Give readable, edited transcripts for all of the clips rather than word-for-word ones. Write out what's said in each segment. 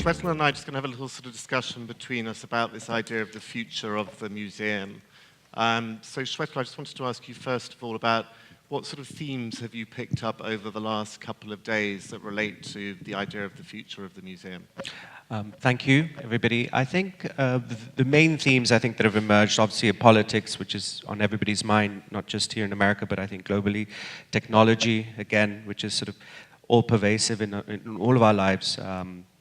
Shwetal and I are just going to have a little sort of discussion between us about this idea of the future of the museum. So Shwetal, I just wanted to ask you first of all about what sort of themes have you picked up over the last couple of days that relate to the idea of the future of the museum? Thank you, everybody. I think the main themes I think that have emerged, obviously, are politics, which is on everybody's mind, not just here in America, but I think globally. Technology, again, which is sort of all pervasive in all of our lives,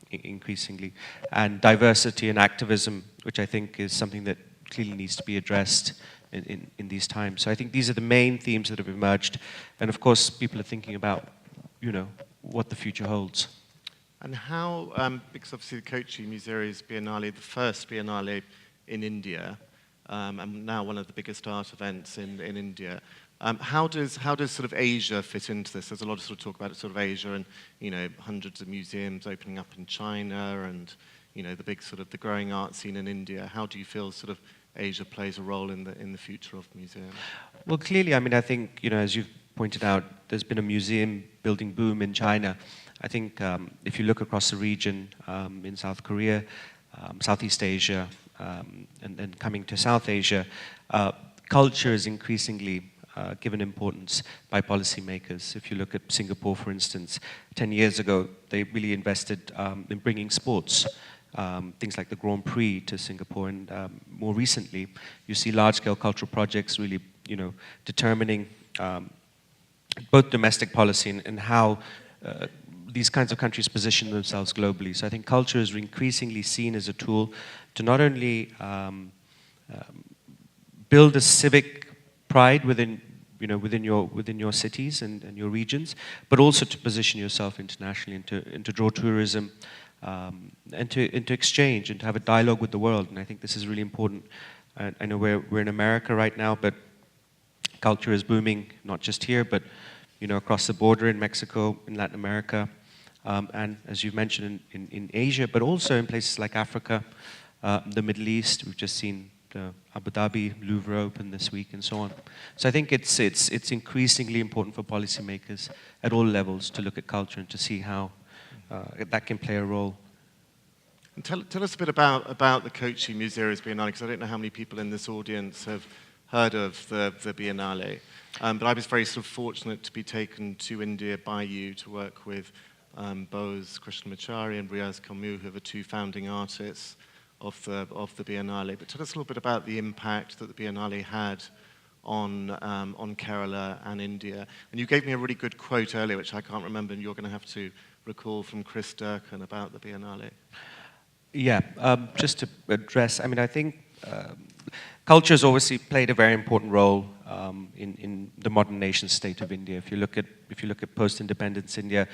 increasingly. And diversity and activism, which I think is something that clearly needs to be addressed in these times. So I think these are the main themes that have emerged. And of course, people are thinking about, what the future holds. And how, because obviously the Kochi-Muziris Biennale, the first Biennale in India, and now one of the biggest art events in India, how does sort of Asia fit into this? There's a lot of sort of talk about sort of Asia and, hundreds of museums opening up in China and, the big sort of the growing art scene in India. How do you feel sort of Asia plays a role in the future of museums? Well, clearly, I mean, I think, as you've pointed out, there's been a museum building boom in China. I think if you look across the region in South Korea, Southeast Asia, and coming to South Asia, culture is increasingly given importance by policymakers. If you look at Singapore, for instance, 10 years ago, they really invested in bringing sports, things like the Grand Prix to Singapore, and more recently, you see large-scale cultural projects really, determining both domestic policy and how these kinds of countries position themselves globally. So I think culture is increasingly seen as a tool to not only build a civic pride within your cities and your regions, but also to position yourself internationally and to draw tourism and to exchange and to have a dialogue with the world. And I think this is really important. I know we're in America right now, but culture is booming not just here, but across the border in Mexico, in Latin America, and as you've mentioned in Asia, but also in places like Africa, the Middle East. We've just seen the Abu Dhabi Louvre open this week and so on. So I think it's increasingly important for policymakers at all levels to look at culture and to see how that can play a role. And tell us a bit about the Kochi-Muziris Biennale, because I don't know how many people in this audience have heard of the Biennale. But I was very sort of fortunate to be taken to India by you to work with Bose Krishnamachari and Riaz Kamu, who are the two founding artists of the Biennale. But tell us a little bit about the impact that the Biennale had on Kerala and India. And you gave me a really good quote earlier, which I can't remember, and you're going to have to recall, from Chris Durkin about the Biennale. Yeah, just to address, I mean, I think culture has obviously played a very important role in the modern nation state of India. If you look at post-independence India,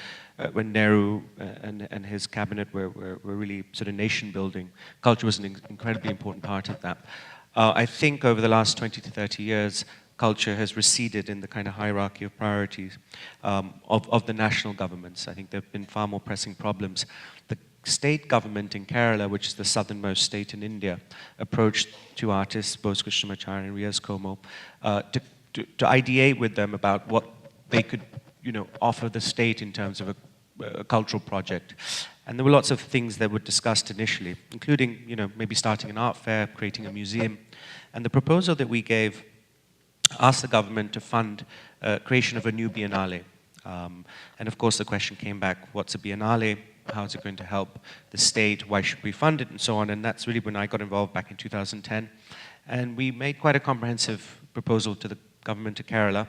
when Nehru and his cabinet were really sort of nation building, culture was an incredibly important part of that. I think over the last 20 to 30 years, culture has receded in the kind of hierarchy of priorities of the national governments. I think there have been far more pressing problems. The state government in Kerala, which is the southernmost state in India, approached two artists, Bose Krishnamachari and Riaz Kamu, to ideate with them about what they could, offer the state in terms of a cultural project. And there were lots of things that were discussed initially, including, maybe starting an art fair, creating a museum. And the proposal that we gave asked the government to fund creation of a new Biennale. And of course the question came back, what's a Biennale? How is it going to help the state? Why should we fund it? And so on. And that's really when I got involved back in 2010. And we made quite a comprehensive proposal to the government of Kerala.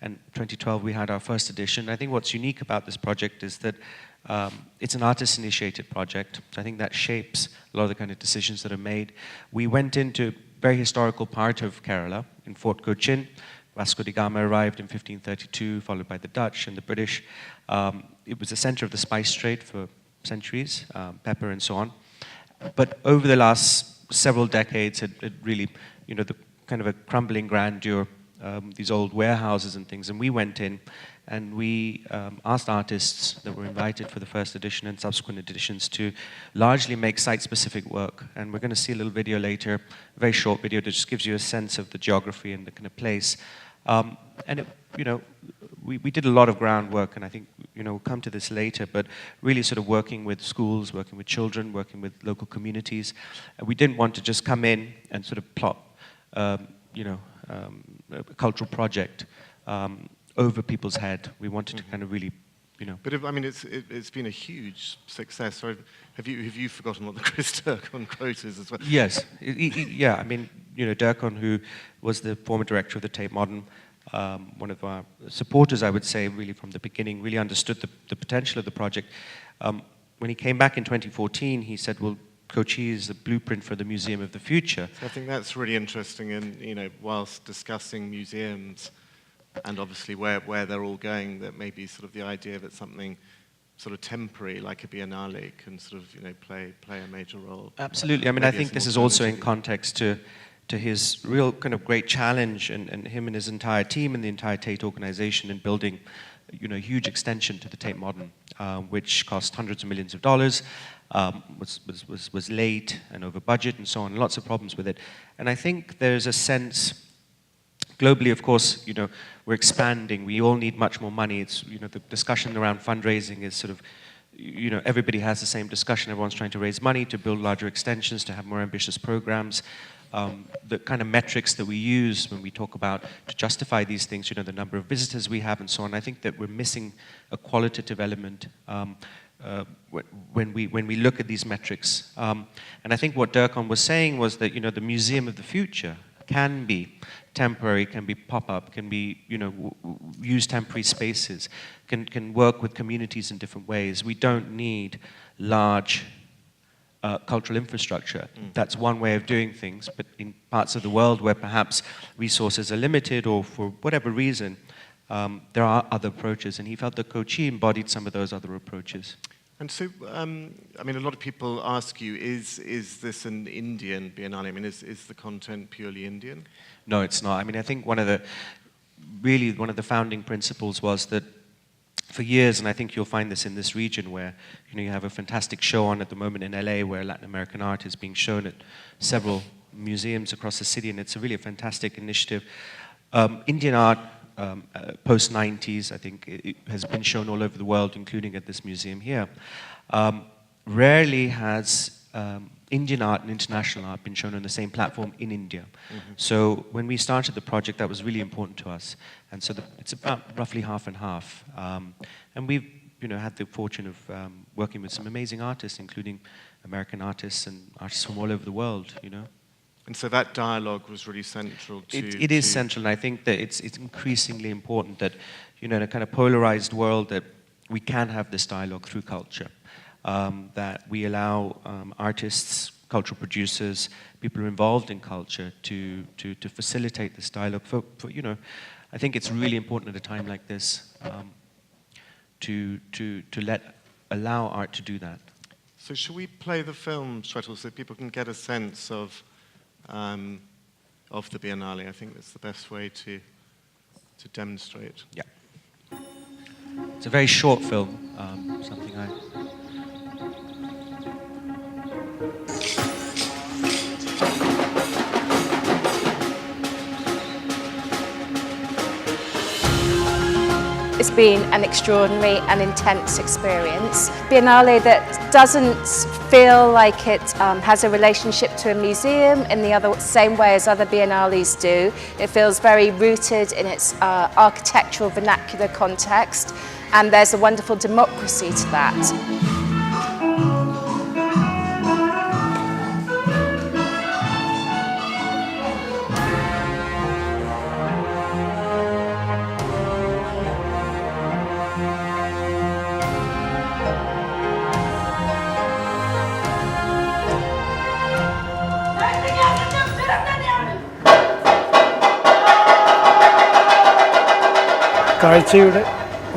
And 2012 we had our first edition. I think what's unique about this project is that it's an artist-initiated project. So I think that shapes a lot of the kind of decisions that are made. We went into a very historical part of Kerala, in Fort Cochin. Vasco da Gama arrived in 1532, followed by the Dutch and the British. It was the center of the spice trade for centuries, pepper and so on. But over the last several decades, it really, the kind of a crumbling grandeur, these old warehouses and things. And we went in and we asked artists that were invited for the first edition and subsequent editions to largely make site-specific work. And we're going to see a little video later, a very short video that just gives you a sense of the geography and the kind of place. And it, we did a lot of groundwork, and I think, we'll come to this later, but really sort of working with schools, working with children, working with local communities. We didn't want to just come in and sort of plop, a cultural project over people's head. We wanted to kind of really, But it's been a huge success. So have you forgotten what the Chris Durkon quote is as well? Yes, yeah. I mean, Durkon, who was the former director of the Tate Modern, one of our supporters, I would say, really from the beginning, really understood the potential of the project. When he came back in 2014, he said, well, Kochi is the blueprint for the Museum of the Future. So I think that's really interesting, and whilst discussing museums and obviously where they're all going, that maybe sort of the idea that something sort of temporary, like a Biennale, can sort of play a major role. Absolutely. I mean, I think this is also in context to his real kind of great challenge, and him and his entire team and the entire Tate organization in building, a huge extension to the Tate Modern, which cost hundreds of millions of dollars, was late and over budget and so on, lots of problems with it. And I think there's a sense, globally, of course, we're expanding. We all need much more money. It's, the discussion around fundraising is sort of, everybody has the same discussion. Everyone's trying to raise money to build larger extensions, to have more ambitious programs. The kind of metrics that we use when we talk about to justify these things, the number of visitors we have and so on. I think that we're missing a qualitative element when we look at these metrics. And I think what Durkon was saying was that, the Museum of the Future can be temporary, can be pop-up, can be, use temporary spaces, can work with communities in different ways. We don't need large cultural infrastructure. That's one way of doing things, but in parts of the world where perhaps resources are limited or for whatever reason, there are other approaches, and he felt that Kochi embodied some of those other approaches. And so, a lot of people ask you, is this an Indian Biennale? I mean, is the content purely Indian? No, it's not. I mean, I think one of the founding principles was that for years, and I think you'll find this in this region where, you have a fantastic show on at the moment in LA where Latin American art is being shown at several museums across the city, and it's really a fantastic initiative. Indian art, post-90s, I think it has been shown all over the world, including at this museum here. Rarely has Indian art and international art been shown on the same platform in India. Mm-hmm. So when we started the project, that was really important to us. And so it's about roughly half and half. And we've had the fortune of working with some amazing artists, including American artists and artists from all over the world, And so that dialogue was really central to... It is central, and I think that it's increasingly important that, in a kind of polarized world, that we can have this dialogue through culture. That we allow artists, cultural producers, people who are involved in culture to facilitate this dialogue. For I think it's really important at a time like this to allow art to do that. So should we play the film, Shwetal, so people can get a sense of the Biennale? I think that's the best way to demonstrate. Yeah. It's a very short film, something I... It's been an extraordinary and intense experience. Biennale that doesn't feel like it has a relationship to a museum in the same way as other biennales do. It feels very rooted in its architectural vernacular context, and there's a wonderful democracy to that. കാഴ്ചയുടെ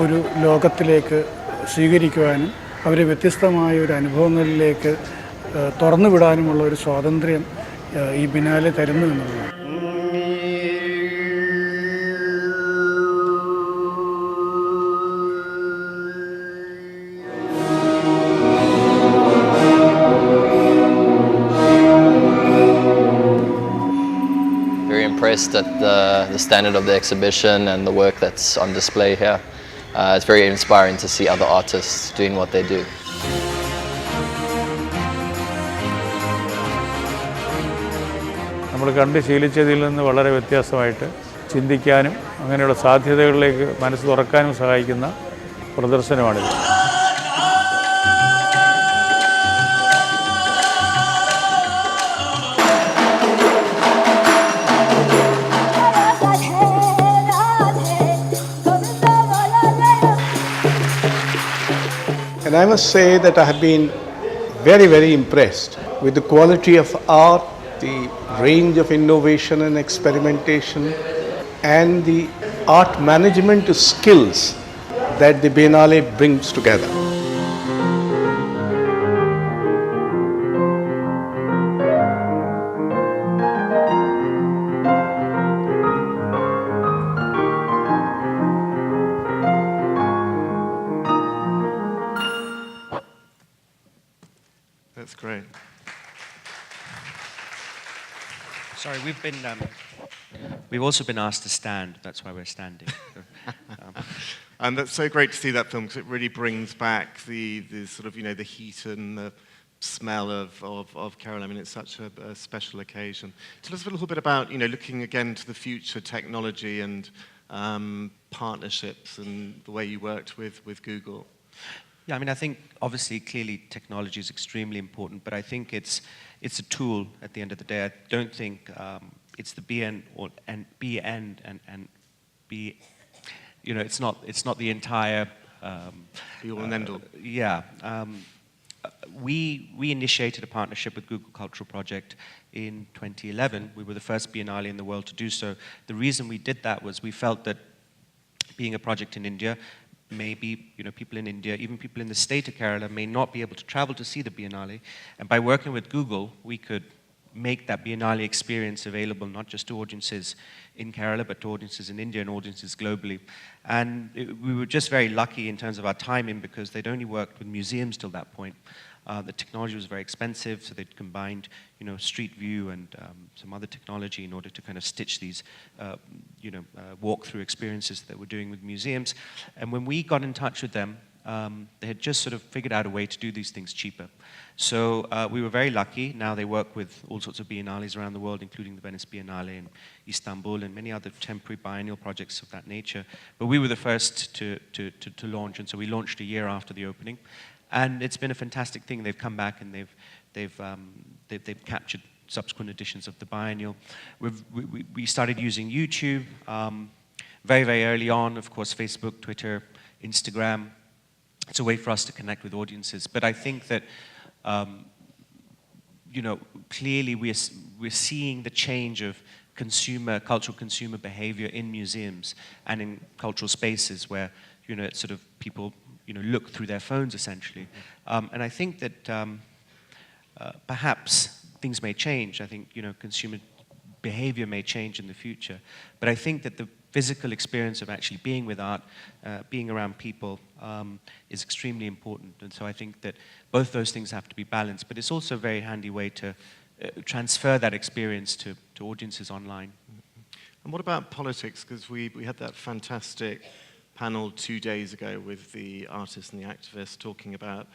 ഒരു ലോകത്തിലേക്ക് സ്വീകരിക്കുവാനും അവരെ വ്യത്യസ്തമായ ഒരു അനുഭവങ്ങളിലേക്ക് തുറന്നുവിടാനുമുള്ള ഒരു സ്വാതന്ത്ര്യം ഈ biennale തരുന്നു എന്നുള്ളതാണ്. Very impressed at the standard of the exhibition and the work that's on display here. It's very inspiring to see other artists doing what they do. നമ്മൾ കണ്ട് ശീലിച്ചതിൽ നിന്ന് വളരെ വ്യത്യാസമായിട്ട് ചിന്തിക്കാനും അങ്ങനെയുള്ള സാധ്യതകളിലേക്ക് മനസ്സ് തുറക്കാനും സഹായിക്കുന്ന പ്രദർശനമാണിത്. And I must say that I have been very, very impressed with the quality of art, the range of innovation and experimentation, and the art management skills that the Biennale brings together. That's great. Sorry, we've also been asked to stand. That's why we're standing. And that's so great to see that film because it really brings back the sort of, the heat and the smell of Kerala. I mean, it's such a special occasion. Tell us a little bit about, looking again to the future, technology and partnerships and the way you worked with Google. Yeah, I mean, I think obviously, clearly, technology is extremely important, but I think it's a tool at the end of the day. I don't think it's the be end and be end and be, it's not the entire. Be all and end all. Yeah. We initiated a partnership with Google Cultural Project in 2011. We were the first Biennale in the world to do so. The reason we did that was we felt that being a project in India, maybe people in India, even people in the state of Kerala may not be able to travel to see the Biennale. And by working with Google, we could make that Biennale experience available not just to audiences in Kerala, but to audiences in India and audiences globally. And we were just very lucky in terms of our timing because they'd only worked with museums till that point. The technology was very expensive, so they'd combined, Street View and some other technology in order to kind of stitch these, walk-through experiences that we're doing with museums. And when we got in touch with them, they had just sort of figured out a way to do these things cheaper. So we were very lucky. Now they work with all sorts of biennales around the world, including the Venice Biennale in Istanbul and many other temporary biennial projects of that nature. But we were the first to launch, and so we launched a year after the opening. And it's been a fantastic thing. They've come back and they've captured subsequent editions of the biennial. We started using YouTube very, very early on. Of course, Facebook, Twitter, Instagram. It's a way for us to connect with audiences. But I think that, clearly we're seeing the change of cultural consumer behavior in museums and in cultural spaces where, it's sort of people, look through their phones essentially. And I think that perhaps things may change. I think, consumer behavior may change in the future. But I think that the physical experience of actually being with art, being around people, is extremely important. And so I think that both those things have to be balanced. But it's also a very handy way to transfer that experience to audiences online. And what about politics? Because we had that fantastic panel 2 days ago with the artists and the activists talking about,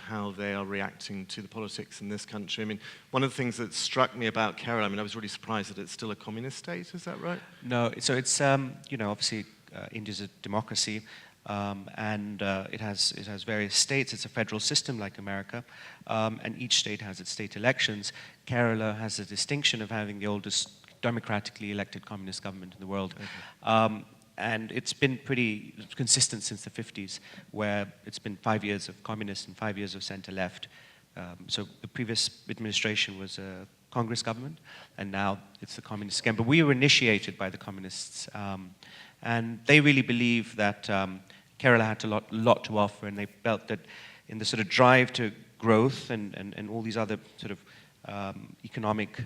how they are reacting to the politics in this country. I mean, one of the things that struck me about Kerala, I was really surprised that it's still a communist state, is that right? No, so it's, obviously India's a democracy, and it has various states. It's a federal system like America, and each state has its state elections. Kerala has the distinction of having the oldest democratically elected communist government in the world. Okay. And it's been pretty consistent since the 50s, where it's been 5 years of communist and 5 years of center-left. So the previous administration was a Congress government, and now it's the communists again. But we were initiated by the communists, and they really believe that Kerala had a lot to offer, and they felt that in the sort of drive to growth and all these other sort of economic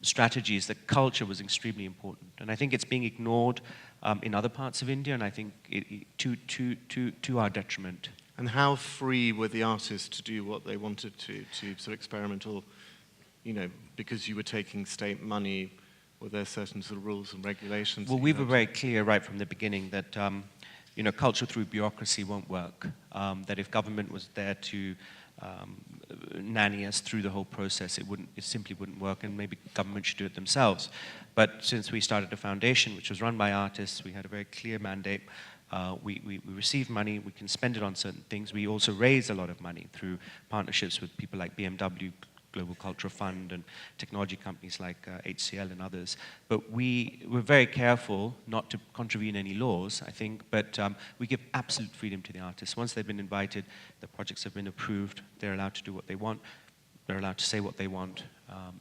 strategies, that culture was extremely important. And I think it's being ignored in other parts of India, and I think to our detriment. And how free were the artists to do what they wanted to sort of experiment or because you were taking state money, were there certain sort of rules and regulations? Well, we were very clear right from the beginning that culture through bureaucracy won't work. That if government was there to nanny us through the whole process, it simply wouldn't work, and maybe government should do it themselves. But since we started a foundation which was run by artists, we had a very clear mandate. We receive money, we can spend it on certain things. We also raise a lot of money through partnerships with people like BMW, Global Cultural Fund, and technology companies like HCL and others. But we were very careful not to contravene any laws, I think, but we give absolute freedom to the artists. Once they've been invited, the projects have been approved, they're allowed to do what they want, they're allowed to say what they want,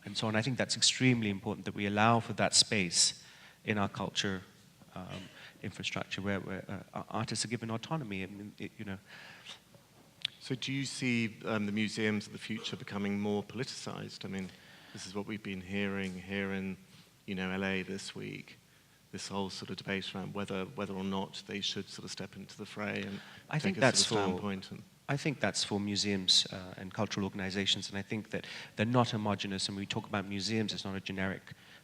and so on. I think that's extremely important, that we allow for that space in our culture infrastructure where artists are given autonomy. So do you see the museums of the future becoming more politicized? I mean, this is what we've been hearing here in LA this week, this whole sort of debate around whether or not they should sort of step into the fray and take a sort of standpoint. I think that's for museums and cultural organizations, and I think that they're not homogenous. And when we talk about museums, it's not a generic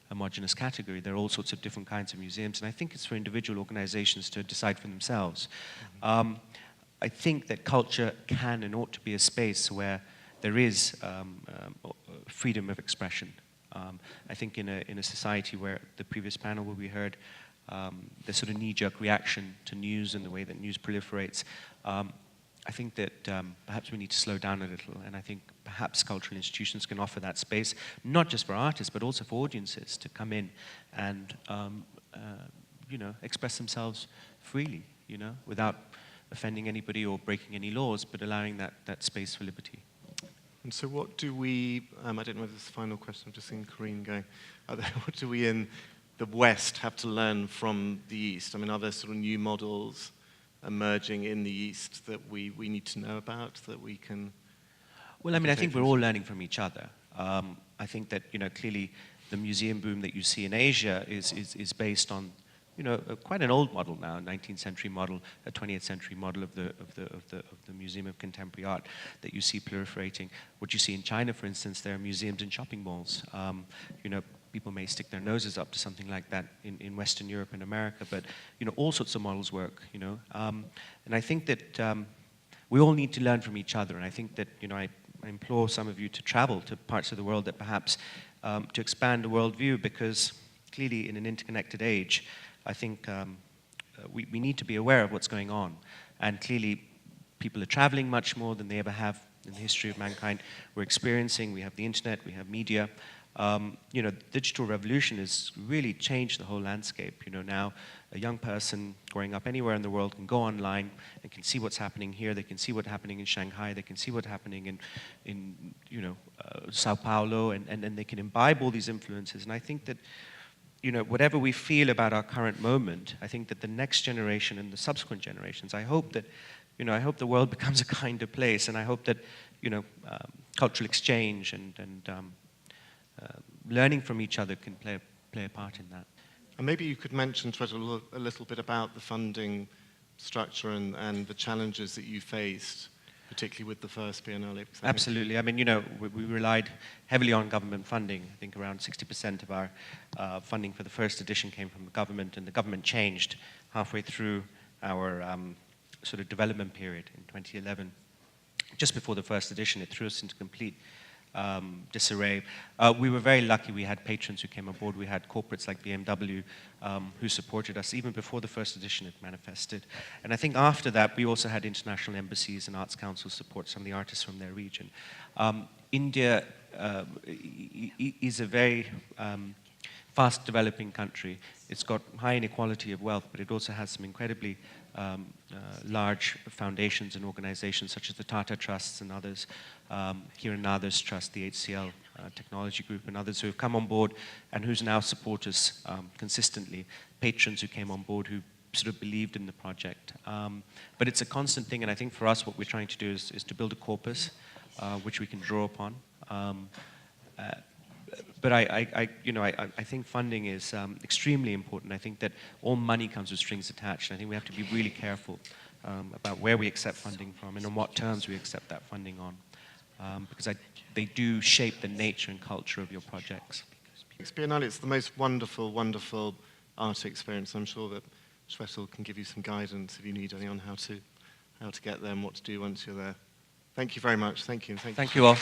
homogenous category. There are all sorts of different kinds of museums, and I think it's for individual organizations to decide for themselves. I think that culture can and ought to be a space where there is freedom of expression. I think in a society where the previous panel where we heard the sort of knee-jerk reaction to news and the way that news proliferates, I think that perhaps we need to slow down a little, and I think perhaps cultural institutions can offer that space, not just for artists, but also for audiences to come in and express themselves freely, without offending anybody or breaking any laws, but allowing that space for liberty. And so what do we, I don't know if this is the final question, I've just seen Corinne going, what do we in the West have to learn from the East? I mean, are there sort of new models emerging in the East that we need to know about, that we can... Well, I mean, I think we're all learning from each other. I think that, clearly the museum boom that you see in Asia is based on, quite an old model now, a 19th century model, a 20th century model of the Museum of Contemporary Art that you see proliferating. What you see in China, for instance, there are museums in shopping malls. People may stick their noses up to something like that in Western Europe and America, but all sorts of models work. And I think that we all need to learn from each other. And I think that I implore some of you to travel to parts of the world that perhaps to expand the worldview, because clearly in an interconnected age, I think we need to be aware of what's going on. And clearly, people are traveling much more than they ever have in the history of mankind. We're experiencing, we have the internet, we have media. Digital revolution has really changed the whole landscape. Now a young person growing up anywhere in the world can go online and can see what's happening here. They can see what's happening in Shanghai. They can see what's happening in Sao Paulo, and they can imbibe all these influences. And I think that whatever we feel about our current moment, I think that the next generation and the subsequent generations, I hope that, I hope the world becomes a kinder place, and I hope that, cultural exchange and learning from each other can play a part in that. And maybe you could mention, Shwetal, a little bit about the funding structure and the challenges that you faced, particularly with the first Biennale. Absolutely. I mean, we relied heavily on government funding. I think around 60% of our funding for the first edition came from the government, and the government changed halfway through our sort of development period in 2011. Just before the first edition, it threw us into complete disarray. We were very lucky. We had patrons who came on board. We had corporates like BMW who supported us even before the first edition had manifested. And I think after that, we also had international embassies and arts councils support some of the artists from their region. India is a very fast developing country. It's got high inequality of wealth, but it also has some incredibly large foundations and organizations such as the Tata Trusts and others, here in Others Trust, the HCL Technology Group, and others who have come on board and who's now support us consistently, patrons who came on board who sort of believed in the project. But it's a constant thing, and I think for us what we're trying to do is to build a corpus which we can draw upon. But I think funding is extremely important. I think that all money comes with strings attached. I think we have to be really careful about where we accept funding from and on what terms we accept that funding on. because they do shape the nature and culture of your projects. Biennale, it's the most wonderful, wonderful art experience. I'm sure that Shwetal can give you some guidance if you need any on how to get there and what to do once you're there. Thank you very much. Thank you. Thank you all.